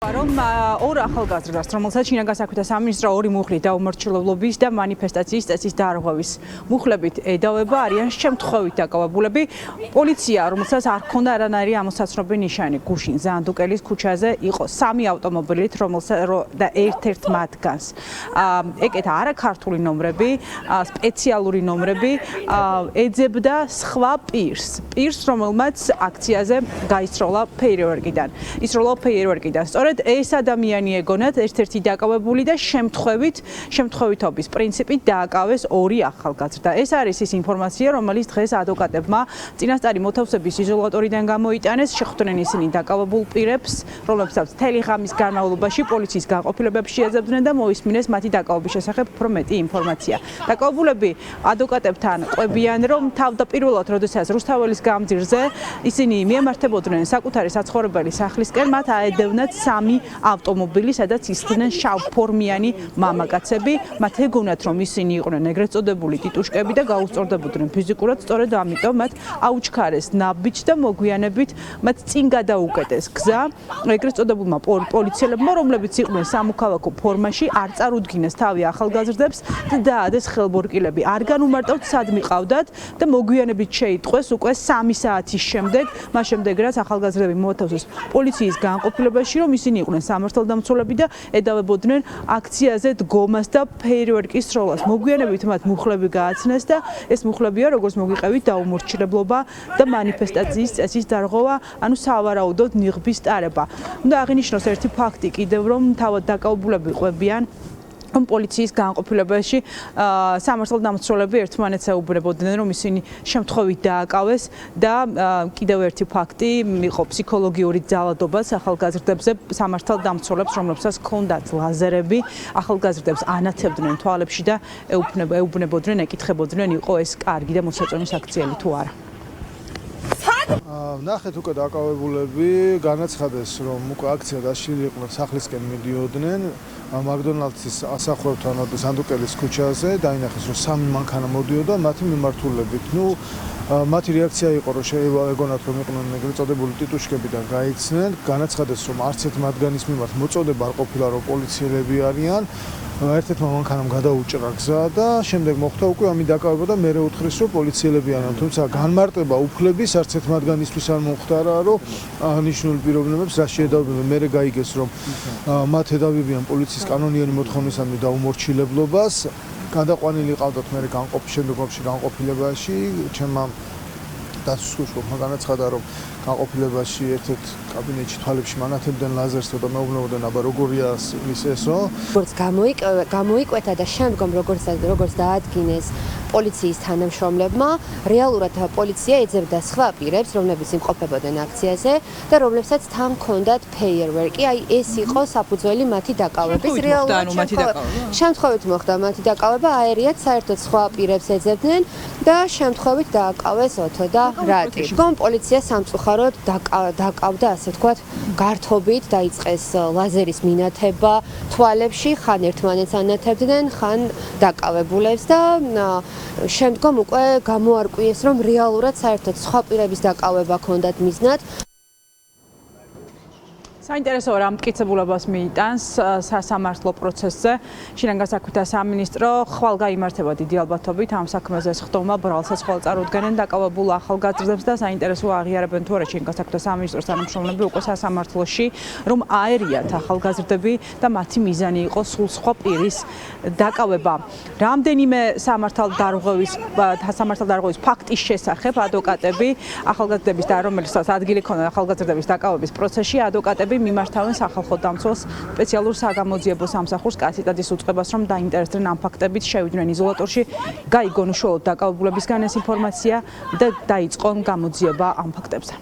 რომ ორ ახალგაზრდას, რომელსაც შინაგან საქმეთა სამინისტრო ორი მუხლით დაუმორჩილებლობის და მანიფესტაციის წესის დარღვევის მუხლებით ედავება, არიან შემთხვევით დაკავებულები. პოლიცია, რომელსაც არ ჰქონდა არანაირი ამოსაცნობი ნიშანი, გუშინ ზანდუკელის ქუჩაზე იყო 3 ავტომობილით, და ერთ-ერთ მათგანს ეკეთა არაქართული ნომრები, სპეციალური ნომრები, ეძებდა სხვა პირს, რომელმაც აქციაზე გაისროლა ფეიერვერკიდან. სწორედ ეს ადამიანი ეგონათ ერთ-ერთი დაკავებული და შემთხვევითობის პრინციპით დააკავეს ორი ახალგაზრდა. ეს არის ის ინფორმაცია, რომელიც დღეს ადვოკატებმა წინასწარი მოთავსების იზოლატორიდან გამოიტანეს, შეხვდნენ ისინი დაკავებულ პირებს, რომლებსაც მთელი ღამის განმავლობაში პოლიციის განყოფილებებში შეეძებდნენ და მოისმინეს მათი დაკავების შესახებ უფრო მეტი ინფორმაცია. დაკავებულები ადვოკატებთან ყვებიან, რომ თავდაპირველად, როდესაც რუსთაველის გამზირზე ისინი მიემართებოდნენ საკუთარი საცხოვრებელი სახლისკენ, მათ აედევნათ 3 ავტომობილი, სადაც ისხდნენ შავფორმიანი მამაკაცები. მათ ეგონათ, რომ ისინი იყვნენ ეგრეთ წოდებული ტიტუშკები და გაუსწორდებოდნენ ფიზიკურად, სწორედ ამიტომ მათ აუჩქარეს ნაბიჯ და მოგვიანებით მათ წინ გადაუკეტეს გზა ეგრეთ წოდებულმა პოლიციელებმა, რომლებიც იყვნენ სამოქალაქო ფორმაში, არ წარუდგინეს თავი ახალგაზრდებს და დაადეს ხელბორკილები. არ განუმარტავთ სად მიყავდათ და მოგვიანებით შეიტყვეს უკვე 3 საათის შემდეგ, მას შემდეგ რაც ახალგაზრდები მოათავსეს პოლიციის განყოფილებაში, რომ ისინი იყვნენ სამართალდამცველები და ედავებოდნენ აქციაზე დგომას და ფეიერვერკის სროლას. მოგვიანებით მათ მუხლები გააცნეს და ეს მუხლებია, როგორც მოგიყევით, დაუმორჩილებლობა და მანიფესტაციის წესის დარღვევა, ანუ სავარაუდოდ ნიღბის ტარება. უნდა აღინიშნოს ერთი ფაქტი კიდევ, რომ თავად დაკავებულები ყვებიან, რომ პოლიციის განყოფილებაში სამართალდამცველები ერთმანეთს ეუბნებოდნენ, რომ ისინი შემთხვევით დააკავეს და კიდევ ერთი ფაქტი იყო ფსიქოლოგიური ძალადობა ახალგაზრდებზე, სამართალდამცველებს, რომლებსაც ჰქონდათ ლაზერები, ახალგაზრდებს ანათებდნენ თვალებში და ეუბნებოდნენ, ეკითხებოდნენ, იყო ეს კარგი და მოსაწონი საქციელი თუ არა. ნახეთ უკვე დაკავებულები, განაცხადეს, რომ უკვე აქცია დაშლილი იყვნენ, სახლისკენ მიდიოდნენ, მაკდონალდსის ასახლებთან ზანდუკელის ქუჩაზე, დაინახეს, რომ 3 მანქანა მოდიოდა მათი მიმართულებით. მათი რეაქცია იყო, რომ ეგონათ, რომ იყვნენ ეგრეთ წოდებული ტიტუშკები და გაიქცნენ, განაცხადეს, რომ არც ერთ მათგანის მიმართ მოწოდება არ ყოფილა, რომ პოლიციელები არიან. ერთ-ერთმა მანქანამ გადაუჭრა გზა და შემდეგ მოხდა უკვე ამი დაკავება და მე უთხრეს, რომ პოლიციელები არიან, თუმცა განმარტება უფლების არც ერთ მათგანისთვის არ მომხდარა, რომ აღნიშნული პიროვნებებს რა შეედავებიან. მე გაიგეს, რომ მათ ედავებიან პოლიციის კანონიერი მოთხოვნისამე დაუმორჩილებლობას. გადაყვანილი ყავდათ მე შემდგომში განყოფილებაში, ჩემმა დასუსკუშკოპმა განაცხადა, რომ განყოფილებაში ერთ-ერთ კაბინეტში თვალებში მანათებდნენ ლაზერს და მეუბნებოდნენ, აბა როგორია ის ესო. როგორც გამოიკვეთა და შემდგომ როგორც დაადგინეს პოლიციის თანამშრომლებმა, რეალურად პოლიცია ეძებდა სხვა პირებს, რომლებიც იმყოფებოდნენ აქციაზე და რომლებსაც თან ჰქონდათ ფეიერვერკი, აი ეს იყო საფუძველი მათი დაკავების. შემთხვევით მოხდა მათი დაკავება, აერიათ საერთოდ სხვა პირებს ეძებდნენ და შემთხვევით დააკავეს ოთო და რატი. გონ პოლიცია სამწუხაროდ დაკავდა, ასე ვთქვათ, გართობით, დაიწყეს ლაზერის მინათება თვალებში, ხან ერთმანეთს ანათებდნენ, ხან დაკავებულებს და შემდგომ უკვე გამოარკვიეს, რომ რეალურად საერთოდ სხვა პირების დაკავება ჰქონდათ მიზნად. საინტერესოა რა მტკიცებულებას მიიტანს სასამართლო პროცესზე. შინაგან საქმეთა სამინისტრო ხვალ გაიმართება დიდი ალბათობით ამ საქმეზე სხდომა, ბრალსაც ხვალ წარუდგენენ დაკავებულ ახალგაზრდებს და საინტერესოა აღიარებენ თუ არა შინაგან საქმეთა სამინისტროს თანამშრომლები უკვე სასამართლოში, რომ აერიათ ახალგაზრდები და მათი მიზანი იყო სულ სხვა პირის დაკავება. რამდენიმე სამართალდარღვევის ფაქტის შესახებ ადვოკატები ახალგაზრდების და რომელსაც ადგილი ჰქონდა ახალგაზრდების დაკავების პროცესში, ადვოკატები მიმართავენ სახალხო დამცველს სპეციალურ საგამოძიებო სამსახურს კასიტადის უწყებას, რომ დაინტერესდნენ ამ ფაქტებით, შევიდნენ იზოლატორში, გაიგონ უშუალოდ დაკავებულებისგან ეს ინფორმაცია და დაიწყონ გამოძიება ამ ფაქტებზე.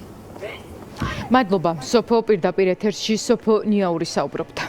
მადლობა. სოფო პირდაპირ ეთერში სოფო ნიაური საუბრობდა.